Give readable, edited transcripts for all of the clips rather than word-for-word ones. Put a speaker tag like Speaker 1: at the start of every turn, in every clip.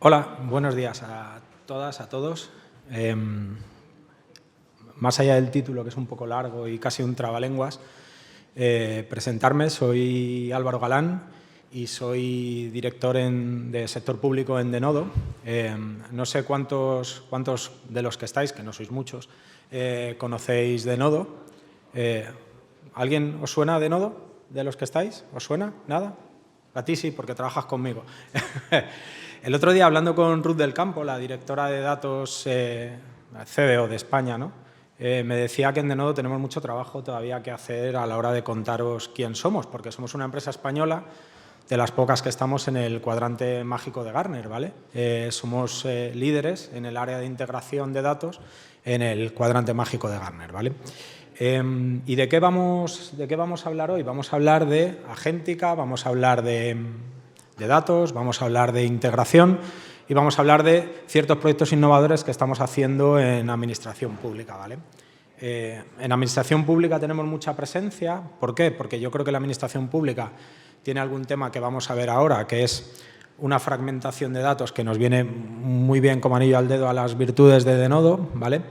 Speaker 1: Hola, buenos días a todas, a todos. Más allá del título, que es un poco largo y casi un trabalenguas, presentarme, soy Álvaro Galán y soy director de sector público en Denodo. No sé cuántos de los que estáis, que no sois muchos, conocéis Denodo. ¿Alguien os suena Denodo de los que estáis? ¿Os suena? ¿Nada? A ti sí, porque trabajas conmigo. El otro día, hablando con Ruth del Campo, la directora de datos CDO de España, ¿no? Me decía que en Denodo tenemos mucho trabajo todavía que hacer a la hora de contaros quién somos, porque somos una empresa española de las pocas que estamos en el cuadrante mágico de Gartner, ¿vale? Somos líderes en el área de integración de datos en el cuadrante mágico de Gartner, ¿vale? ¿Y de qué vamos a hablar hoy? Vamos a hablar de agéntica, vamos a hablar de datos, vamos a hablar de integración y vamos a hablar de ciertos proyectos innovadores que estamos haciendo en administración pública, ¿vale? En administración pública tenemos mucha presencia. ¿Por qué? Porque yo creo que la administración pública tiene algún tema que vamos a ver ahora, que es una fragmentación de datos que nos viene muy bien como anillo al dedo a las virtudes de Denodo, ¿vale?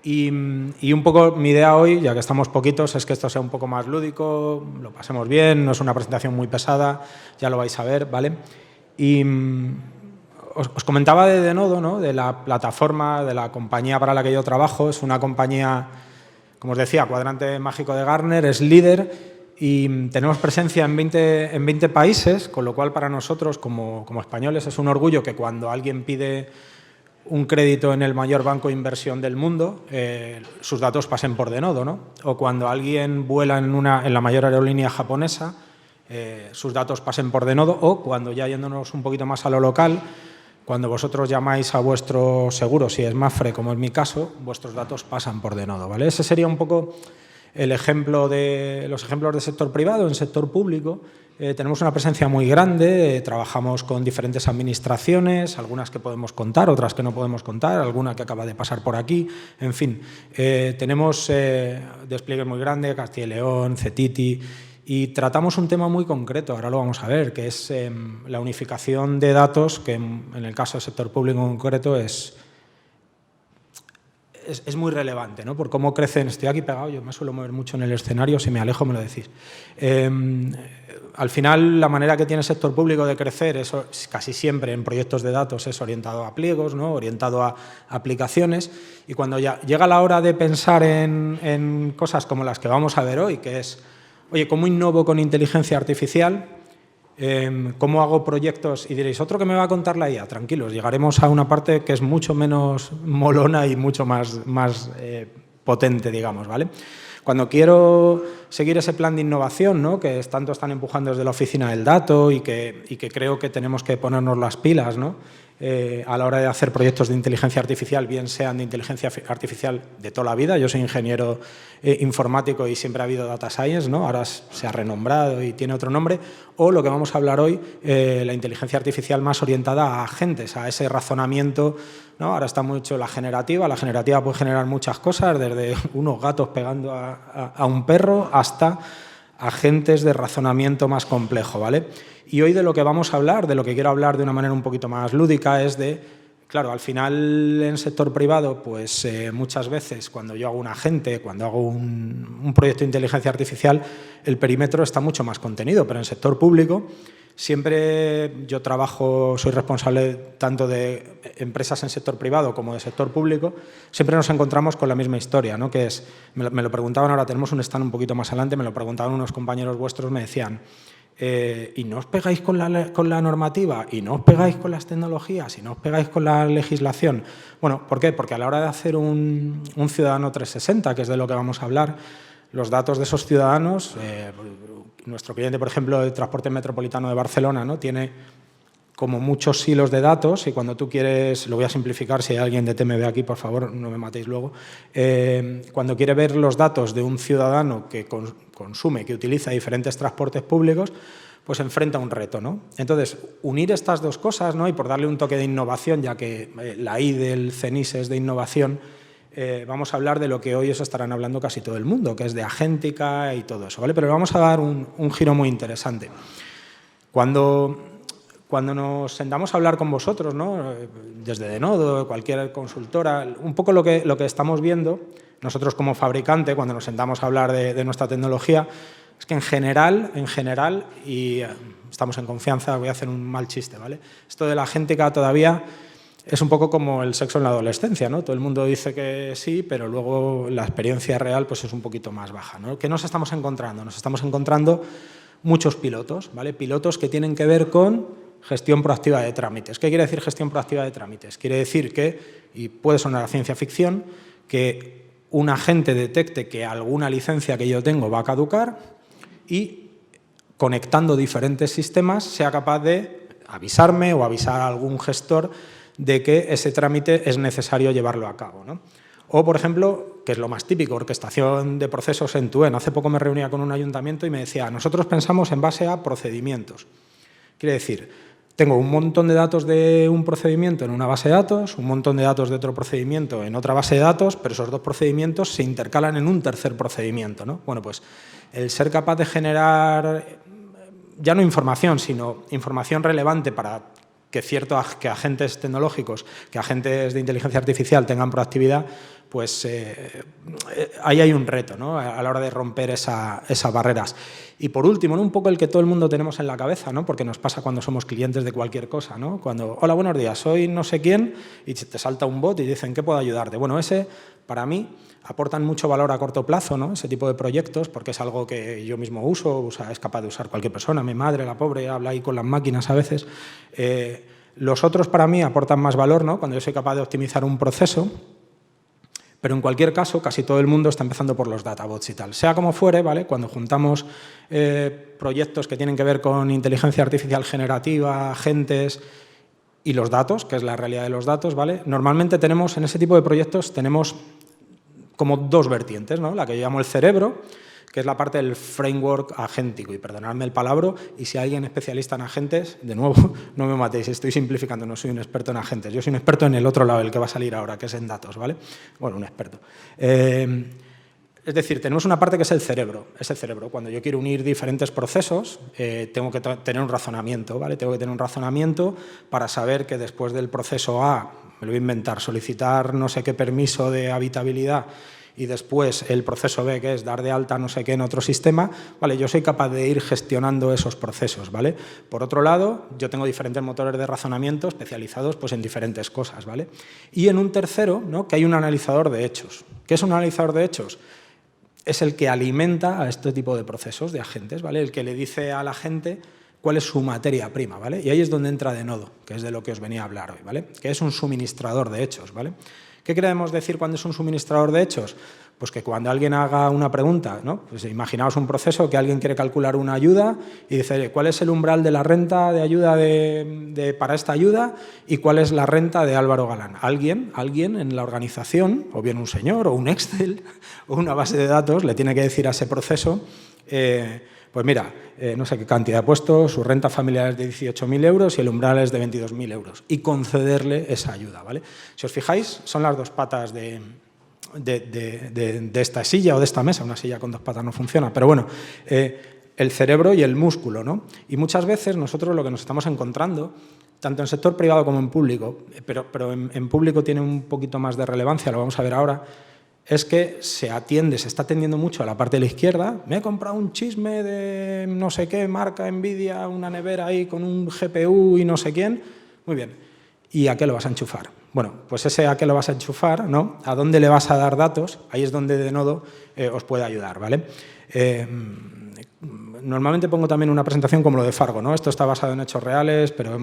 Speaker 1: Y un poco mi idea hoy, ya que estamos poquitos, es que esto sea un poco más lúdico, lo pasemos bien, no es una presentación muy pesada, ya lo vais a ver, ¿vale? Y os comentaba de Denodo, ¿no? De la plataforma, de la compañía para la que yo trabajo. Es una compañía, como os decía, cuadrante mágico de Gartner, es líder y tenemos presencia en 20 países, con lo cual para nosotros como españoles es un orgullo que cuando alguien pide un crédito en el mayor banco de inversión del mundo, sus datos pasen por Denodo, ¿no? O cuando alguien vuela en la mayor aerolínea japonesa, sus datos pasen por Denodo, o cuando, ya yéndonos un poquito más a lo local, cuando vosotros llamáis a vuestro seguro, si es Mapfre, como es mi caso, vuestros datos pasan por Denodo, ¿vale? Ese sería un poco los ejemplos del sector privado. En sector público tenemos una presencia muy grande, trabajamos con diferentes administraciones, algunas que podemos contar, otras que no podemos contar, alguna que acaba de pasar por aquí, en fin. Tenemos despliegue muy grande, Castilla y León, CETITI, y tratamos un tema muy concreto, ahora lo vamos a ver, que es la unificación de datos, que en el caso del sector público en concreto es muy relevante, ¿no? Por cómo crecen. Estoy aquí pegado, yo me suelo mover mucho en el escenario, si me alejo me lo decís. Al final, la manera que tiene el sector público de crecer es casi siempre en proyectos de datos es orientado a pliegos, ¿no? Orientado a aplicaciones, y cuando ya llega la hora de pensar en cosas como las que vamos a ver hoy, que es, oye, ¿cómo innovo con inteligencia artificial? ¿Cómo hago proyectos? Y diréis, ¿otro que me va a contar la IA? Tranquilos, llegaremos a una parte que es mucho menos molona y mucho más potente, digamos, ¿vale? Cuando quiero seguir ese plan de innovación, ¿no? Que tanto están empujando desde la oficina del dato y que creo que tenemos que ponernos las pilas, ¿no? A la hora de hacer proyectos de inteligencia artificial, bien sean de inteligencia artificial de toda la vida. Yo soy ingeniero informático y siempre ha habido data science, ¿no? Ahora se ha renombrado y tiene otro nombre. O lo que vamos a hablar hoy, la inteligencia artificial más orientada a agentes, a ese razonamiento, ¿no? Ahora está mucho la generativa. La generativa puede generar muchas cosas, desde unos gatos pegando a un perro hasta agentes de razonamiento más complejo, ¿vale? Y hoy de lo que vamos a hablar, de lo que quiero hablar de una manera un poquito más lúdica, es de, claro, al final en sector privado, pues muchas veces cuando yo hago un agente, cuando hago un proyecto de inteligencia artificial, el perímetro está mucho más contenido, pero en sector público siempre yo soy responsable tanto de empresas en sector privado como de sector público, siempre nos encontramos con la misma historia, ¿no? Que es, me lo preguntaban, ahora tenemos un stand un poquito más adelante, me lo preguntaban unos compañeros vuestros, me decían, ¿y no os pegáis con la normativa? ¿Y no os pegáis con las tecnologías? ¿Y no os pegáis con la legislación? Bueno, ¿por qué? Porque a la hora de hacer un ciudadano 360, que es de lo que vamos a hablar, los datos de esos ciudadanos, nuestro cliente, por ejemplo, el Transporte Metropolitano de Barcelona, ¿no? Tiene como muchos hilos de datos, y cuando tú quieres, lo voy a simplificar, si hay alguien de TMB aquí, por favor, no me matéis luego, cuando quiere ver los datos de un ciudadano que consume, que utiliza diferentes transportes públicos, pues enfrenta un reto, ¿no? Entonces, unir estas dos cosas, ¿no? Y por darle un toque de innovación, ya que la I del CENIS es de innovación, vamos a hablar de lo que hoy os estarán hablando casi todo el mundo, que es de agéntica y todo eso, ¿vale? Pero vamos a dar un giro muy interesante. Cuando cuando nos sentamos a hablar con vosotros, ¿no? Desde Denodo, cualquier consultora, un poco lo que estamos viendo, nosotros como fabricante, cuando nos sentamos a hablar de nuestra tecnología, es que en general, y estamos en confianza, voy a hacer un mal chiste, ¿vale? Esto de la genética todavía es un poco como el sexo en la adolescencia, ¿no? Todo el mundo dice que sí, pero luego la experiencia real pues, es un poquito más baja, ¿no? ¿Qué nos estamos encontrando? Nos estamos encontrando muchos pilotos, ¿vale? Pilotos que tienen que ver con gestión proactiva de trámites. ¿Qué quiere decir gestión proactiva de trámites? Quiere decir que, y puede sonar a ciencia ficción, que un agente detecte que alguna licencia que yo tengo va a caducar y, conectando diferentes sistemas, sea capaz de avisarme o avisar a algún gestor de que ese trámite es necesario llevarlo a cabo, ¿no? O, por ejemplo, que es lo más típico, orquestación de procesos end-to-end. Hace poco me reunía con un ayuntamiento y me decía, nosotros pensamos en base a procedimientos. Quiere decir, tengo un montón de datos de un procedimiento en una base de datos, un montón de datos de otro procedimiento en otra base de datos, pero esos dos procedimientos se intercalan en un tercer procedimiento, ¿no? Bueno, pues el ser capaz de generar, ya no información, sino información relevante para que agentes tecnológicos, que agentes de inteligencia artificial tengan proactividad, pues ahí hay un reto, ¿no? A la hora de romper esas barreras. Y por último, ¿no? Un poco el que todo el mundo tenemos en la cabeza, ¿no? Porque nos pasa cuando somos clientes de cualquier cosa, ¿no? Cuando, hola, buenos días, soy no sé quién, y te salta un bot y dicen, ¿qué puedo ayudarte? Bueno, ese, para mí, aportan mucho valor a corto plazo, ¿no? Ese tipo de proyectos, porque es algo que yo mismo uso, es capaz de usar cualquier persona. Mi madre, la pobre, habla ahí con las máquinas a veces. Los otros, para mí, aportan más valor, ¿no? Cuando yo soy capaz de optimizar un proceso. Pero en cualquier caso, casi todo el mundo está empezando por los databots y tal. Sea como fuere, ¿vale? Cuando juntamos proyectos que tienen que ver con inteligencia artificial generativa, agentes y los datos, que es la realidad de los datos, ¿vale? Normalmente tenemos, en ese tipo de proyectos, tenemos como dos vertientes, ¿no? La que yo llamo el cerebro, que es la parte del framework agéntico, y perdonadme el palabra, y si hay alguien especialista en agentes, de nuevo, no me matéis, estoy simplificando, no soy un experto en agentes, yo soy un experto en el otro lado, el que va a salir ahora, que es en datos, ¿vale? Bueno, un experto. Es decir, tenemos una parte que es el cerebro. Cuando yo quiero unir diferentes procesos, tengo que tener un razonamiento, ¿vale? Tengo que tener un razonamiento para saber que después del proceso A, me lo voy a inventar, solicitar no sé qué permiso de habitabilidad, y después el proceso B, que es dar de alta no sé qué en otro sistema, ¿vale? Yo soy capaz de ir gestionando esos procesos, ¿vale? Por otro lado, yo tengo diferentes motores de razonamiento especializados pues, en diferentes cosas, ¿vale? Y en un tercero, ¿no? Que hay un analizador de hechos. ¿Qué es un analizador de hechos? Es el que alimenta a este tipo de procesos de agentes, ¿vale? El que le dice a la gente cuál es su materia prima, ¿vale? Y ahí es donde entra Denodo, que es de lo que os venía a hablar hoy, ¿vale? Que es un suministrador de hechos, ¿vale? ¿Qué queremos decir cuando es un suministrador de hechos? Pues que cuando alguien haga una pregunta, ¿no? Pues imaginaos un proceso que alguien quiere calcular una ayuda y dice, ¿cuál es el umbral de la renta de ayuda para esta ayuda y cuál es la renta de Álvaro Galán? Alguien en la organización, o bien un señor, o un Excel, o una base de datos, le tiene que decir a ese proceso, pues mira, no sé qué cantidad ha puesto, su renta familiar es de 18.000 euros y el umbral es de 22.000 euros, y concederle esa ayuda, ¿vale? Si os fijáis, son las dos patas de esta silla o de esta mesa. Una silla con dos patas no funciona, pero bueno, el cerebro y el músculo, ¿no? Y muchas veces nosotros lo que nos estamos encontrando, tanto en sector privado como en público, pero en público tiene un poquito más de relevancia, lo vamos a ver ahora, es que se está atendiendo mucho a la parte de la izquierda. Me he comprado un chisme de no sé qué marca Nvidia, una nevera ahí con un GPU y no sé quién. Muy bien. ¿Y a qué lo vas a enchufar? Bueno, pues ese a qué lo vas a enchufar, ¿no? ¿A dónde le vas a dar datos? Ahí es donde Denodo os puede ayudar, ¿vale? Normalmente pongo también una presentación como lo de Fargo, ¿no? Esto está basado en hechos reales, pero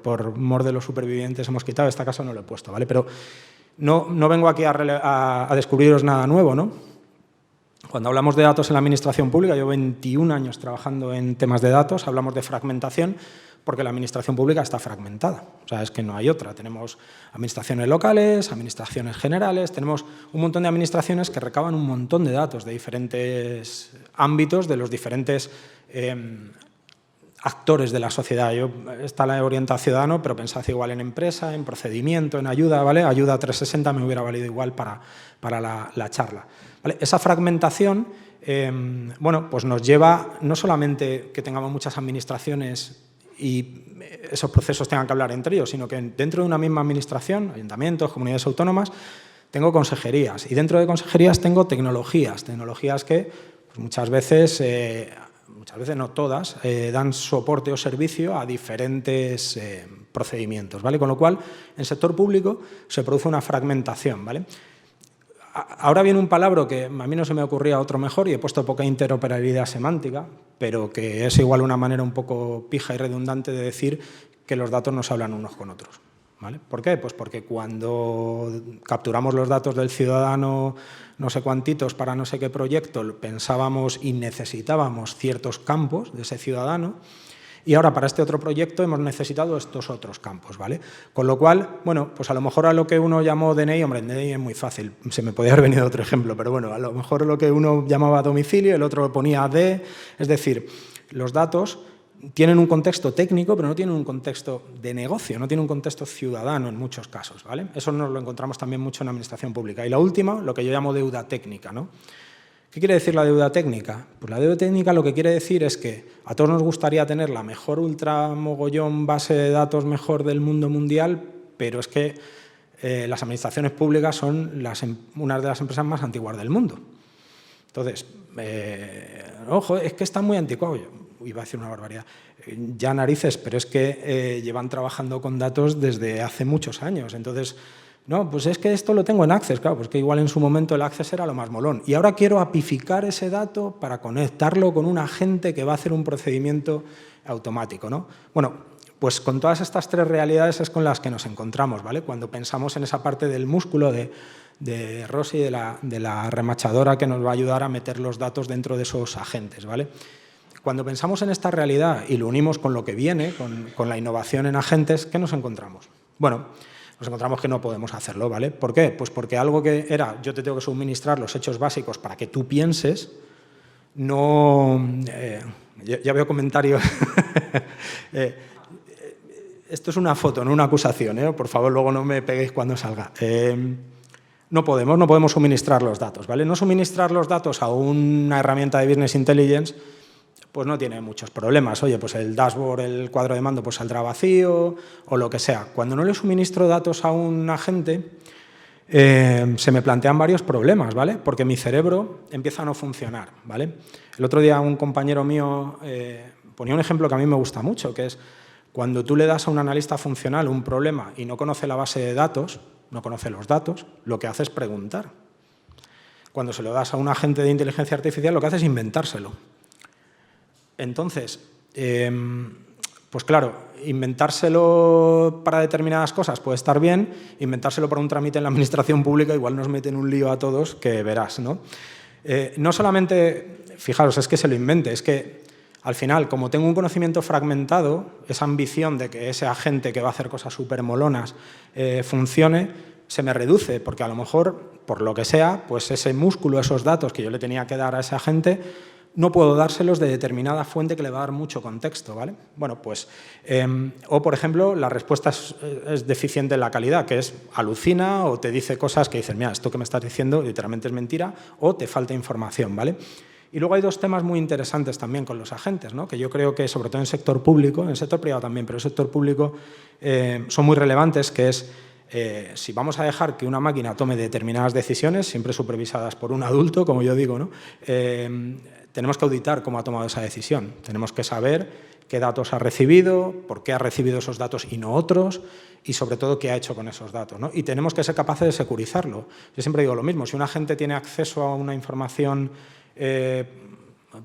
Speaker 1: por mor de los supervivientes hemos quitado, esta caso no lo he puesto, ¿vale? Pero no vengo aquí a descubriros nada nuevo, ¿no? Cuando hablamos de datos en la administración pública, llevo 21 años trabajando en temas de datos, hablamos de fragmentación, porque la administración pública está fragmentada. O sea, es que no hay otra. Tenemos administraciones locales, administraciones generales, tenemos un montón de administraciones que recaban un montón de datos de diferentes ámbitos, de los diferentes actores de la sociedad. Está la orientada ciudadano, pero pensad igual en empresa, en procedimiento, en ayuda, ¿vale? Ayuda 360 me hubiera valido igual para la charla, ¿vale? Esa fragmentación, bueno, pues nos lleva no solamente que tengamos muchas administraciones y esos procesos tengan que hablar entre ellos, sino que dentro de una misma administración, ayuntamientos, comunidades autónomas, tengo consejerías y dentro de consejerías tengo tecnologías que pues muchas veces no todas, dan soporte o servicio a diferentes procedimientos, ¿vale? Con lo cual, en sector público se produce una fragmentación, ¿vale? Ahora viene un palabra que a mí no se me ocurría otro mejor y he puesto poca interoperabilidad semántica, pero que es igual una manera un poco pija y redundante de decir que los datos no se hablan unos con otros, ¿vale? ¿Por qué? Pues porque cuando capturamos los datos del ciudadano no sé cuantitos para no sé qué proyecto, pensábamos y necesitábamos ciertos campos de ese ciudadano y ahora para este otro proyecto hemos necesitado estos otros campos, ¿vale? Con lo cual, bueno, pues a lo mejor a lo que uno llamó DNI, hombre, DNI es muy fácil, se me podía haber venido otro ejemplo, pero bueno, a lo mejor lo que uno llamaba domicilio, el otro ponía AD, es decir, los datos tienen un contexto técnico, pero no tienen un contexto de negocio, no tienen un contexto ciudadano en muchos casos, ¿vale? Eso nos lo encontramos también mucho en la administración pública. Y la última, lo que yo llamo deuda técnica, ¿no? ¿Qué quiere decir la deuda técnica? Pues la deuda técnica lo que quiere decir es que a todos nos gustaría tener la mejor ultramogollón base de datos mejor del mundo mundial, pero es que las administraciones públicas son una de las empresas más antiguas del mundo. Entonces, ojo, es que está muy anticuado. Iba a decir una barbaridad. Ya narices, pero es que llevan trabajando con datos desde hace muchos años. Entonces, no, pues es que esto lo tengo en Access, claro, pues que igual en su momento el Access era lo más molón. Y ahora quiero apificar ese dato para conectarlo con un agente que va a hacer un procedimiento automático, ¿no? Bueno, pues con todas estas tres realidades es con las que nos encontramos, ¿vale? Cuando pensamos en esa parte del músculo de Rossi, de la remachadora que nos va a ayudar a meter los datos dentro de esos agentes, ¿vale? Cuando pensamos en esta realidad y lo unimos con lo que viene, con la innovación en agentes, ¿qué nos encontramos? Bueno, nos encontramos que no podemos hacerlo, ¿vale? ¿Por qué? Pues porque algo que era, yo te tengo que suministrar los hechos básicos para que tú pienses, no... ya veo comentarios. Esto es una foto, no una acusación, ¿eh? Por favor, luego no me peguéis cuando salga. No podemos suministrar los datos, ¿vale? No suministrar los datos a una herramienta de Business Intelligence pues no tiene muchos problemas. Oye, pues el dashboard, el cuadro de mando, pues saldrá vacío o lo que sea. Cuando no le suministro datos a un agente, se me plantean varios problemas, ¿vale? Porque mi cerebro empieza a no funcionar, ¿vale? El otro día un compañero mío ponía un ejemplo que a mí me gusta mucho, que es cuando tú le das a un analista funcional un problema y no conoce la base de datos, no conoce los datos, lo que hace es preguntar. Cuando se lo das a un agente de inteligencia artificial, lo que hace es inventárselo. Entonces, pues claro, inventárselo para determinadas cosas puede estar bien, inventárselo para un trámite en la administración pública igual nos mete en un lío a todos que verás, ¿no? No solamente, fijaros, es que se lo invente, es que al final, como tengo un conocimiento fragmentado, esa ambición de que ese agente que va a hacer cosas súper molonas funcione, se me reduce, porque a lo mejor, por lo que sea, pues ese músculo, esos datos que yo le tenía que dar a ese agente, no puedo dárselos de determinada fuente que le va a dar mucho contexto, ¿vale? Bueno, pues, o por ejemplo, la respuesta es deficiente en la calidad, que es alucina o te dice cosas que dicen, mira, esto que me estás diciendo literalmente es mentira, o te falta información, ¿vale? Y luego hay dos temas muy interesantes también con los agentes, ¿no? Que yo creo que, sobre todo en el sector público, en el sector privado también, pero en el sector público son muy relevantes, que es si vamos a dejar que una máquina tome determinadas decisiones, siempre supervisadas por un adulto, como yo digo, ¿no? Tenemos que auditar cómo ha tomado esa decisión. Tenemos que saber qué datos ha recibido, por qué ha recibido esos datos y no otros, y sobre todo qué ha hecho con esos datos, ¿no? Y tenemos que ser capaces de securizarlo. Yo siempre digo lo mismo, si un agente tiene acceso a una información,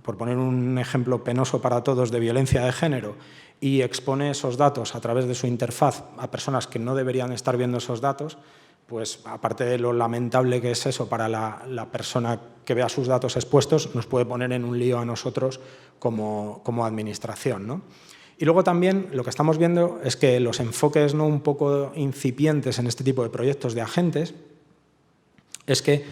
Speaker 1: por poner un ejemplo penoso para todos, de violencia de género, y expone esos datos a través de su interfaz a personas que no deberían estar viendo esos datos, pues aparte de lo lamentable que es eso para la persona que vea sus datos expuestos, nos puede poner en un lío a nosotros como administración, ¿no? Y luego también lo que estamos viendo es que los enfoques no un poco incipientes en este tipo de proyectos de agentes es que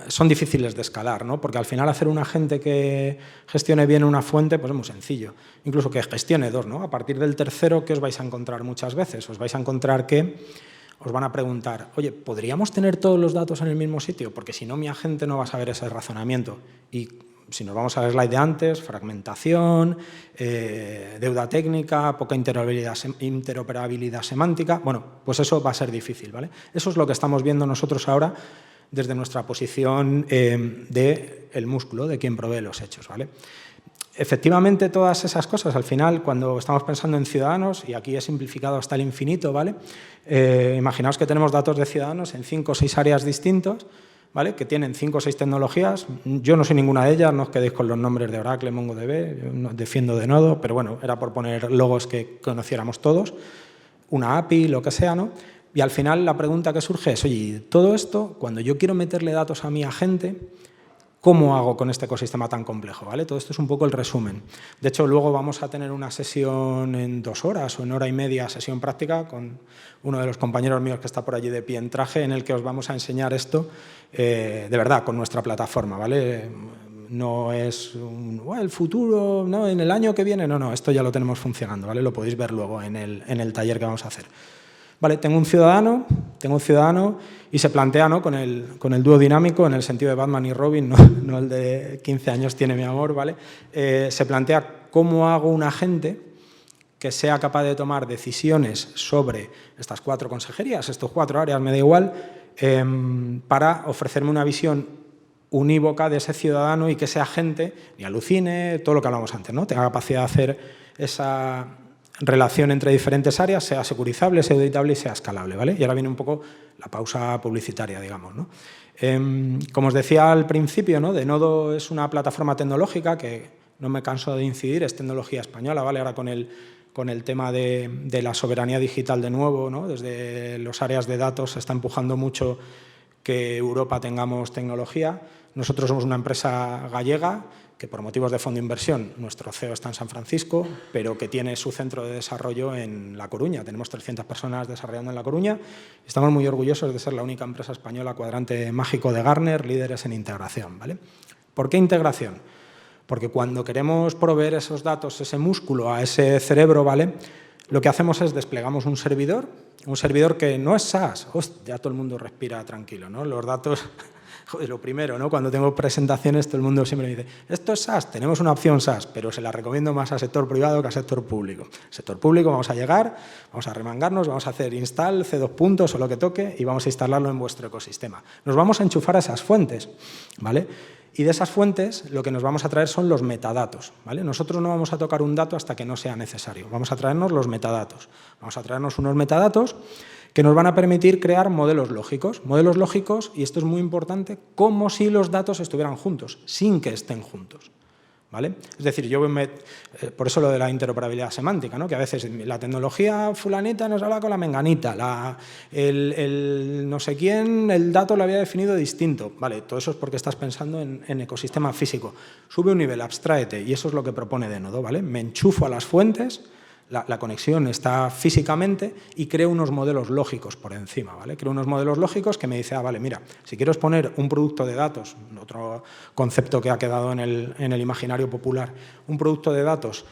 Speaker 1: son difíciles de escalar, ¿no? Porque al final hacer un agente que gestione bien una fuente pues es muy sencillo. Incluso que gestione dos, ¿no? A partir del tercero, ¿qué os vais a encontrar muchas veces? Os vais a encontrar que os van a preguntar, oye, ¿podríamos tener todos los datos en el mismo sitio? Porque si no, mi agente no va a saber ese razonamiento. Y si nos vamos al slide de antes, fragmentación, deuda técnica, poca interoperabilidad semántica, bueno, pues eso va a ser difícil, ¿vale? Eso es lo que estamos viendo nosotros ahora desde nuestra posición del músculo, de quien provee los hechos, ¿vale? Efectivamente, todas esas cosas, al final, cuando estamos pensando en ciudadanos, y aquí he simplificado hasta el infinito, ¿vale? Imaginaos que tenemos datos de ciudadanos en 5 o 6 áreas distintos, ¿vale? Que tienen 5 o 6 tecnologías. Yo no soy ninguna de ellas, no os quedéis con los nombres de Oracle, MongoDB, yo no defiendo de Nodo, pero bueno, era por poner logos que conociéramos todos, una API, lo que sea, ¿no? Y al final la pregunta que surge es, oye, todo esto, cuando yo quiero meterle datos a mi agente, ¿cómo hago con este ecosistema tan complejo? ¿Vale? Todo esto es un poco el resumen. De hecho, luego vamos a tener una sesión en 2 horas o en hora y media, sesión práctica, con uno de los compañeros míos que está por allí de pie en traje, en el que os vamos a enseñar esto de verdad, con nuestra plataforma, ¿vale? No es el futuro, no, en el año que viene, no, esto ya lo tenemos funcionando, ¿vale? Lo podéis ver luego en el taller que vamos a hacer. Vale, tengo un ciudadano y se plantea, ¿no? con el dúo dinámico, en el sentido de Batman y Robin, no el de 15 años tiene mi amor, ¿vale? Se plantea cómo hago un agente que sea capaz de tomar decisiones sobre estas 4 consejerías, estos 4 áreas, me da igual, para ofrecerme una visión unívoca de ese ciudadano y que ese agente ni alucine, todo lo que hablamos antes, ¿no? Tenga capacidad de hacer esa relación entre diferentes áreas, sea securizable, sea auditable y sea escalable, ¿vale? Y ahora viene un poco la pausa publicitaria, digamos, ¿no? Como os decía al principio, ¿no? Denodo es una plataforma tecnológica que no me canso de incidir, es tecnología española, ¿vale? Ahora con el tema de la soberanía digital de nuevo, ¿no? Desde las áreas de datos se está empujando mucho que Europa tengamos tecnología. Nosotros somos una empresa gallega que por motivos de fondo de inversión, nuestro CEO está en San Francisco, pero que tiene su centro de desarrollo en La Coruña. Tenemos 300 personas desarrollando en La Coruña. Estamos muy orgullosos de ser la única empresa española cuadrante mágico de Gartner, líderes en integración, ¿vale? ¿Por qué integración? Porque cuando queremos proveer esos datos, ese músculo a ese cerebro, ¿vale? Lo que hacemos es desplegamos un servidor que no es SaaS. Ya todo el mundo respira tranquilo, ¿no? Los datos... Joder, lo primero, ¿no? Cuando tengo presentaciones, todo el mundo siempre me dice, esto es SaaS, tenemos una opción SaaS, pero se la recomiendo más al sector privado que al sector público. Sector público vamos a llegar, vamos a remangarnos, vamos a hacer install, C2 puntos o lo que toque y vamos a instalarlo en vuestro ecosistema. Nos vamos a enchufar a esas fuentes, ¿vale? Y de esas fuentes lo que nos vamos a traer son los metadatos, ¿vale? Nosotros no vamos a tocar un dato hasta que no sea necesario. Vamos a traernos los metadatos. Vamos a traernos unos metadatos que nos van a permitir crear modelos lógicos. Modelos lógicos, y esto es muy importante, como si los datos estuvieran juntos, sin que estén juntos, ¿vale? Es decir, por eso lo de la interoperabilidad semántica, ¿no? Que a veces la tecnología fulanita nos habla con la menganita, el no sé quién, el dato lo había definido distinto. Vale, todo eso es porque estás pensando en ecosistema físico. Sube un nivel, abstráete, y eso es lo que propone Denodo, ¿vale? Me enchufo a las fuentes, la conexión está físicamente y creo unos modelos lógicos por encima, ¿vale? Creo unos modelos lógicos que me dice, vale, mira, si quiero exponer un producto de datos, otro concepto que ha quedado en el imaginario popular, un producto de datos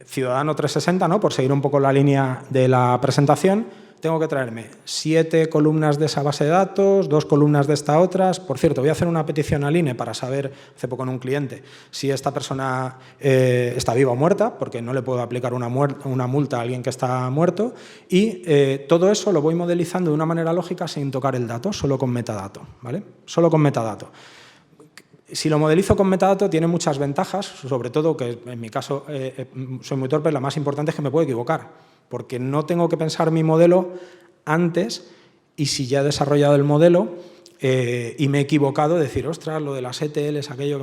Speaker 1: ciudadano 360, ¿no? Por seguir un poco la línea de la presentación, tengo que traerme 7 columnas de esa base de datos, 2 columnas de esta otras. Por cierto, voy a hacer una petición al INE para saber, hace poco en un cliente, si esta persona está viva o muerta, porque no le puedo aplicar una multa a alguien que está muerto. Y todo eso lo voy modelizando de una manera lógica sin tocar el dato, solo con metadato, ¿vale? Solo con metadato. Si lo modelizo con metadato tiene muchas ventajas, sobre todo que en mi caso soy muy torpe, la más importante es que me puedo equivocar, porque no tengo que pensar mi modelo antes y si ya he desarrollado el modelo y me he equivocado, decir, ostras, lo de las ETLs, aquello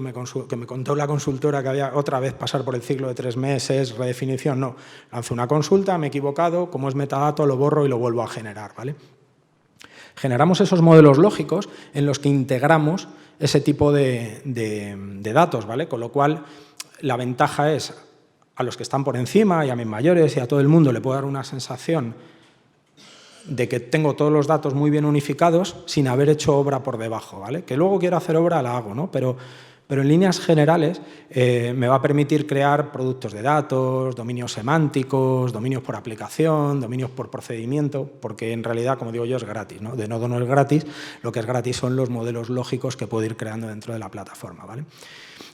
Speaker 1: que me contó la consultora que había otra vez pasar por el ciclo de 3 meses, redefinición, no. Lanzo una consulta, me he equivocado, como es metadato, lo borro y lo vuelvo a generar, ¿vale? Generamos esos modelos lógicos en los que integramos ese tipo de datos, ¿vale? Con lo cual, la ventaja es a los que están por encima y a mis mayores y a todo el mundo le puedo dar una sensación de que tengo todos los datos muy bien unificados sin haber hecho obra por debajo, ¿vale? Que luego quiero hacer obra, la hago, ¿no? Pero Pero en líneas generales me va a permitir crear productos de datos, dominios semánticos, dominios por aplicación, dominios por procedimiento, porque en realidad, como digo yo, es gratis, ¿no? Denodo no es gratis, lo que es gratis son los modelos lógicos que puedo ir creando dentro de la plataforma, ¿vale?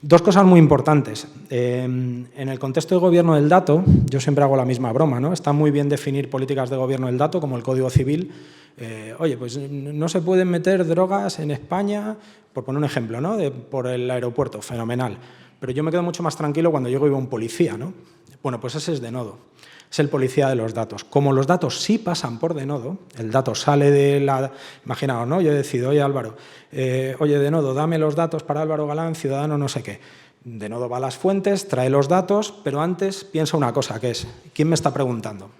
Speaker 1: Dos cosas muy importantes. En el contexto de gobierno del dato, yo siempre hago la misma broma, ¿no? Está muy bien definir políticas de gobierno del dato, como el Código Civil. Oye, pues no se pueden meter drogas en España, por poner un ejemplo, ¿no? Por el aeropuerto, fenomenal. Pero yo me quedo mucho más tranquilo cuando llego y veo un policía, ¿no? Bueno, pues ese es Denodo. Es el policía de los datos. Como los datos sí pasan por Denodo, el dato sale de la... Imaginaos, ¿no? Yo decido, oye Álvaro, oye Denodo, dame los datos para Álvaro Galán, ciudadano no sé qué. Denodo va a las fuentes, trae los datos, pero antes piensa una cosa, que es, ¿quién me está preguntando?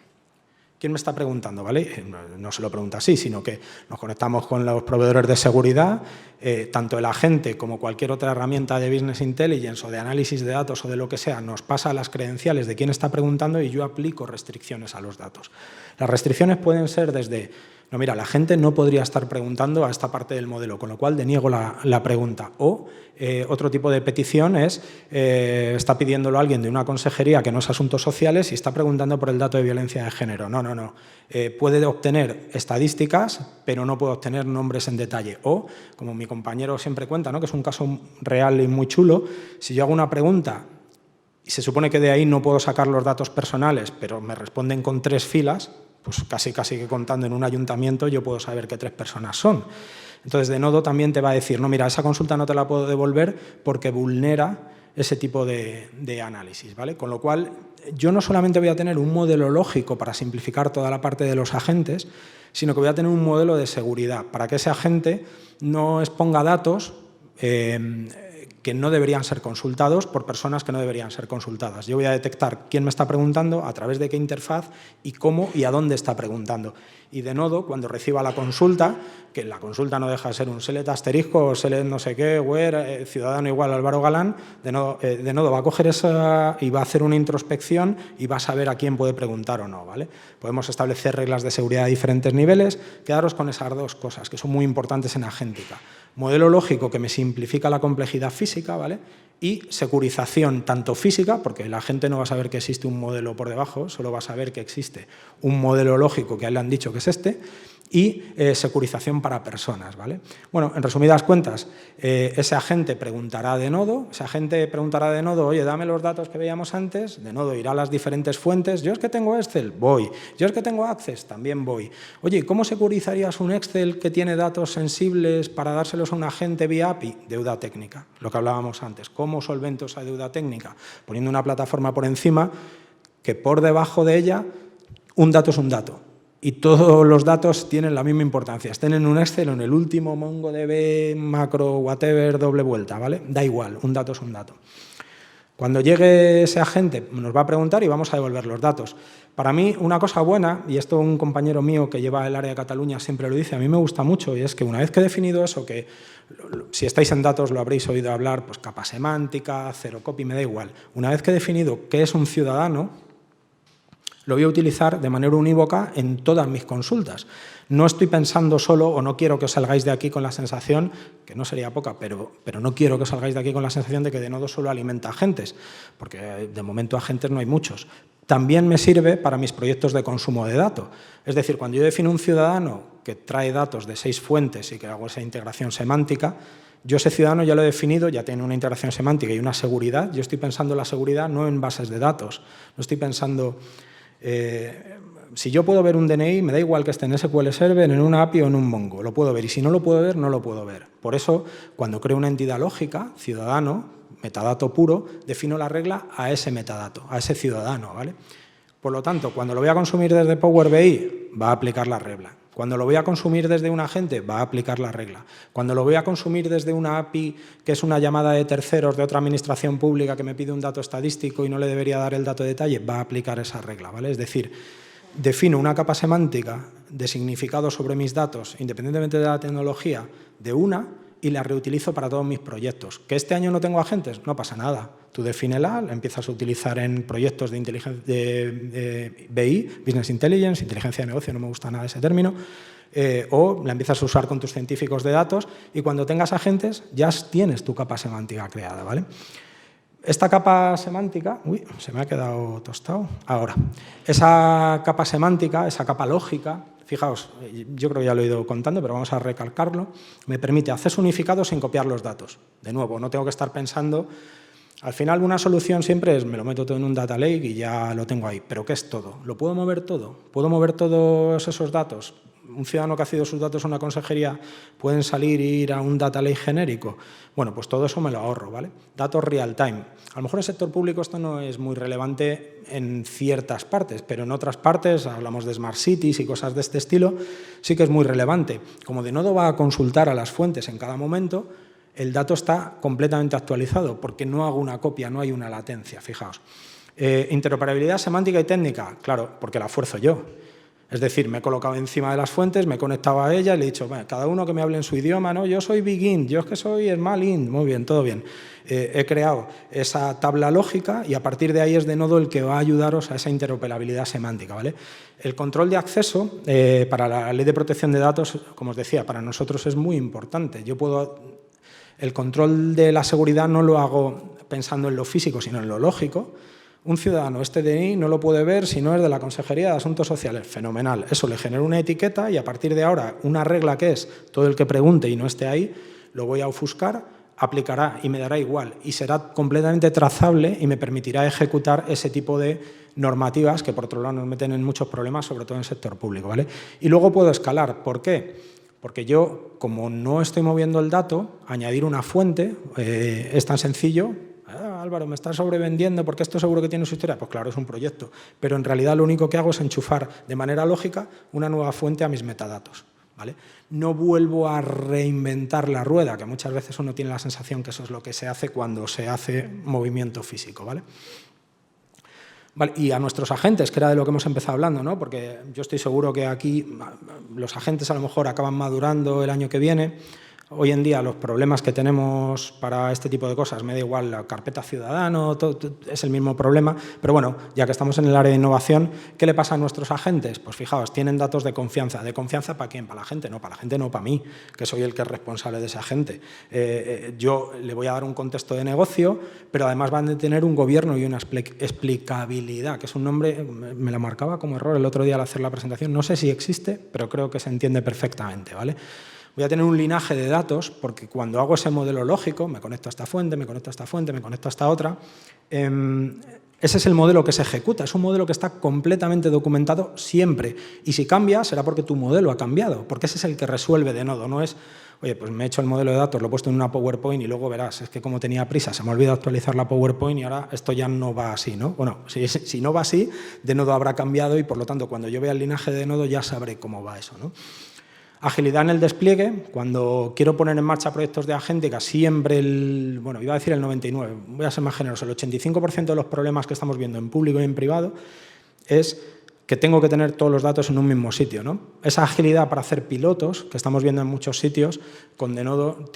Speaker 1: ¿Quién me está preguntando? ¿Vale? No se lo pregunta así, sino que nos conectamos con los proveedores de seguridad, tanto el agente como cualquier otra herramienta de Business Intelligence o de análisis de datos o de lo que sea, nos pasa las credenciales de quién está preguntando y yo aplico restricciones a los datos. Las restricciones pueden ser desde, no, mira, la gente no podría estar preguntando a esta parte del modelo, con lo cual deniego la pregunta. O otro tipo de petición es, está pidiéndolo alguien de una consejería que no es asuntos sociales y está preguntando por el dato de violencia de género. No. Puede obtener estadísticas, pero no puede obtener nombres en detalle. O, como mi compañero siempre cuenta, ¿no? Que es un caso real y muy chulo, si yo hago una pregunta y se supone que de ahí no puedo sacar los datos personales, pero me responden con 3 filas, pues casi que contando en un ayuntamiento yo puedo saber qué 3 personas son. Entonces, Denodo también te va a decir, no, mira, esa consulta no te la puedo devolver porque vulnera ese tipo de análisis, ¿vale? Con lo cual, yo no solamente voy a tener un modelo lógico para simplificar toda la parte de los agentes, sino que voy a tener un modelo de seguridad para que ese agente no exponga datos que no deberían ser consultados por personas que no deberían ser consultadas. Yo voy a detectar quién me está preguntando, a través de qué interfaz y cómo y a dónde está preguntando. Y Denodo, cuando reciba la consulta, que la consulta no deja de ser un select asterisco o select no sé qué, where, ciudadano igual Álvaro Galán, Denodo va a coger esa y va a hacer una introspección y va a saber a quién puede preguntar o no, ¿vale? Podemos establecer reglas de seguridad a diferentes niveles. Quedaros con esas dos cosas que son muy importantes en agéntica. Modelo lógico que me simplifica la complejidad física, ¿vale? Y securización tanto física, porque la gente no va a saber que existe un modelo por debajo, solo va a saber que existe un modelo lógico que a él le han dicho que es este, y securización para personas, ¿vale? Bueno, en resumidas cuentas, ese agente preguntará a Denodo, oye, dame los datos que veíamos antes, Denodo irá a las diferentes fuentes, yo es que tengo Excel, voy, yo es que tengo Access, también voy. Oye, ¿cómo securizarías un Excel que tiene datos sensibles para dárselos a un agente vía API? Deuda técnica, lo que hablábamos antes. ¿Cómo solvento esa deuda técnica? Poniendo una plataforma por encima que por debajo de ella un dato es un dato. Y todos los datos tienen la misma importancia. Estén en un Excel o en el último MongoDB, macro, whatever, doble vuelta, ¿vale? Da igual, un dato es un dato. Cuando llegue ese agente nos va a preguntar y vamos a devolver los datos. Para mí, una cosa buena, y esto un compañero mío que lleva el área de Cataluña siempre lo dice, a mí me gusta mucho, y es que una vez que he definido eso, que si estáis en datos lo habréis oído hablar, pues capa semántica, zero copy, me da igual. Una vez que he definido qué es un ciudadano, lo voy a utilizar de manera unívoca en todas mis consultas. No estoy pensando solo, o no quiero que os salgáis de aquí con la sensación, que no sería poca, pero no quiero que os salgáis de aquí con la sensación de que Denodo solo alimenta agentes, porque de momento agentes no hay muchos. También me sirve para mis proyectos de consumo de datos. Es decir, cuando yo defino un ciudadano que trae datos de 6 fuentes y que hago esa integración semántica, yo ese ciudadano ya lo he definido, ya tiene una integración semántica y una seguridad. Yo estoy pensando en la seguridad no en bases de datos, no estoy pensando... si yo puedo ver un DNI, me da igual que esté en SQL Server, en una API o en un Mongo, lo puedo ver. Y si no lo puedo ver, no lo puedo ver. Por eso, cuando creo una entidad lógica, ciudadano, metadato puro, defino la regla a ese metadato, a ese ciudadano, ¿vale? Por lo tanto, cuando lo voy a consumir desde Power BI, va a aplicar la regla. Cuando lo voy a consumir desde un agente, va a aplicar la regla. Cuando lo voy a consumir desde una API, que es una llamada de terceros de otra administración pública que me pide un dato estadístico y no le debería dar el dato de detalle, va a aplicar esa regla, ¿vale? Es decir, defino una capa semántica de significado sobre mis datos, independientemente de la tecnología, de una, y la reutilizo para todos mis proyectos. ¿Que este año no tengo agentes? No pasa nada. Tú defínela, la empiezas a utilizar en proyectos de inteligencia de BI, Business Intelligence, inteligencia de negocio, no me gusta nada ese término, o la empiezas a usar con tus científicos de datos y cuando tengas agentes ya tienes tu capa semántica creada, ¿vale? Esta capa semántica, uy, se me ha quedado tostado, ahora, esa capa semántica, esa capa lógica, fijaos, yo creo que ya lo he ido contando, pero vamos a recalcarlo, me permite acceso unificado sin copiar los datos. De nuevo, no tengo que estar pensando, al final una solución siempre es, me lo meto todo en un data lake y ya lo tengo ahí, pero ¿qué es todo? ¿Lo puedo mover todo? ¿Puedo mover todos esos datos? Un ciudadano que ha cedido sus datos a una consejería, ¿pueden salir e ir a un data lake genérico? Bueno, pues todo eso me lo ahorro, ¿vale? Datos real time. A lo mejor en el sector público esto no es muy relevante en ciertas partes, pero en otras partes, hablamos de smart cities y cosas de este estilo, sí que es muy relevante. Como Denodo va a consultar a las fuentes en cada momento, el dato está completamente actualizado porque no hago una copia, no hay una latencia, fijaos. Interoperabilidad semántica y técnica, claro, porque la fuerzo yo. Es decir, me he colocado encima de las fuentes, me he conectado a ella y le he dicho, bueno, cada uno que me hable en su idioma, ¿no? Yo soy Big Int, yo es que soy Small Int, muy bien, todo bien. He creado esa tabla lógica y a partir de ahí es Denodo el que va a ayudaros a esa interoperabilidad semántica, ¿vale? El control de acceso para la Ley de Protección de Datos, como os decía, para nosotros es muy importante. El control de la seguridad no lo hago pensando en lo físico, sino en lo lógico. Un ciudadano, este DNI no lo puede ver si no es de la Consejería de Asuntos Sociales. Fenomenal. Eso le genera una etiqueta y a partir de ahora una regla que es todo el que pregunte y no esté ahí, lo voy a ofuscar, aplicará y me dará igual. Y será completamente trazable y me permitirá ejecutar ese tipo de normativas que por otro lado nos meten en muchos problemas, sobre todo en el sector público, ¿vale? Y luego puedo escalar. ¿Por qué? Porque yo, como no estoy moviendo el dato, añadir una fuente es tan sencillo. Álvaro, me estás sobrevendiendo porque esto seguro que tiene su historia. Pues claro, es un proyecto, pero en realidad lo único que hago es enchufar de manera lógica una nueva fuente a mis metadatos, ¿vale? No vuelvo a reinventar la rueda, que muchas veces uno tiene la sensación que eso es lo que se hace cuando se hace movimiento físico, ¿vale? Vale, y a nuestros agentes, que era de lo que hemos empezado hablando, ¿no? Porque yo estoy seguro que aquí los agentes a lo mejor acaban madurando el año que viene. Hoy en día los problemas que tenemos para este tipo de cosas, me da igual, la carpeta ciudadano, todo, es el mismo problema, pero bueno, ya que estamos en el área de innovación, ¿qué le pasa a nuestros agentes? Pues fijaos, tienen datos de confianza. ¿De confianza para quién? Para la gente, no, para mí, que soy el que es responsable de ese agente. Yo le voy a dar un contexto de negocio, pero además van a tener un gobierno y una explicabilidad, que es un nombre, me la marcaba como error el otro día al hacer la presentación, no sé si existe, pero creo que se entiende perfectamente, ¿vale? Voy a tener un linaje de datos porque cuando hago ese modelo lógico, me conecto a esta fuente, me conecto a esta fuente, me conecto a esta otra, ese es el modelo que se ejecuta, es un modelo que está completamente documentado siempre. Y si cambia, será porque tu modelo ha cambiado, porque ese es el que resuelve Denodo, no es, oye, pues me he hecho el modelo de datos, lo he puesto en una PowerPoint y luego verás, es que como tenía prisa, se me ha olvidado actualizar la PowerPoint y ahora esto ya no va así, ¿no? Bueno, si no va así, Denodo habrá cambiado y por lo tanto cuando yo vea el linaje de Denodo ya sabré cómo va eso, ¿no? Agilidad en el despliegue, cuando quiero poner en marcha proyectos de agéntica, siempre bueno, iba a decir el 99, voy a ser más generoso, el 85% de los problemas que estamos viendo en público y en privado es que tengo que tener todos los datos en un mismo sitio, ¿no? Esa agilidad para hacer pilotos, que estamos viendo en muchos sitios, con Denodo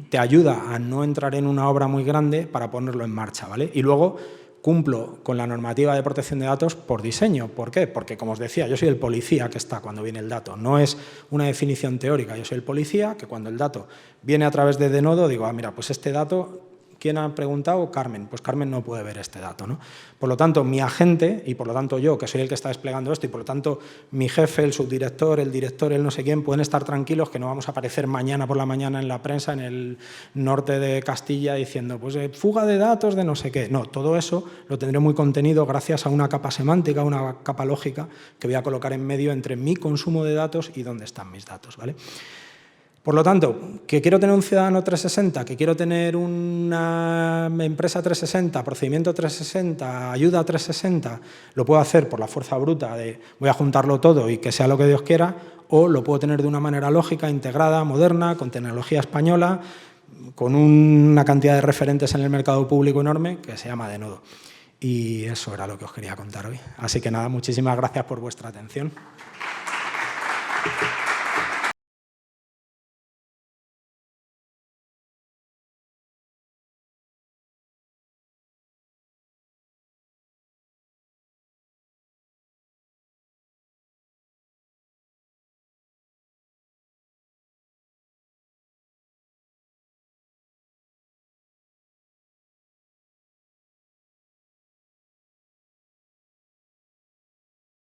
Speaker 1: te ayuda a no entrar en una obra muy grande para ponerlo en marcha, ¿vale? Y luego cumplo con la normativa de protección de datos por diseño. ¿Por qué? Porque, como os decía, yo soy el policía que está cuando viene el dato. No es una definición teórica. Yo soy el policía que cuando el dato viene a través de Denodo digo, mira, pues este dato, ¿quién ha preguntado? Carmen. Pues Carmen no puede ver este dato, ¿no? Por lo tanto, mi agente, y por lo tanto yo, que soy el que está desplegando esto, y por lo tanto mi jefe, el subdirector, el director, el no sé quién, pueden estar tranquilos que no vamos a aparecer mañana por la mañana en la prensa en el norte de Castilla diciendo, pues fuga de datos de no sé qué. No, todo eso lo tendré muy contenido gracias a una capa semántica, una capa lógica que voy a colocar en medio entre mi consumo de datos y dónde están mis datos, ¿vale? Por lo tanto, que quiero tener un ciudadano 360, que quiero tener una empresa 360, procedimiento 360, ayuda 360, lo puedo hacer por la fuerza bruta de voy a juntarlo todo y que sea lo que Dios quiera, o lo puedo tener de una manera lógica, integrada, moderna, con tecnología española, con una cantidad de referentes en el mercado público enorme que se llama Denodo. Y eso era lo que os quería contar hoy. Así que nada, muchísimas gracias por vuestra atención.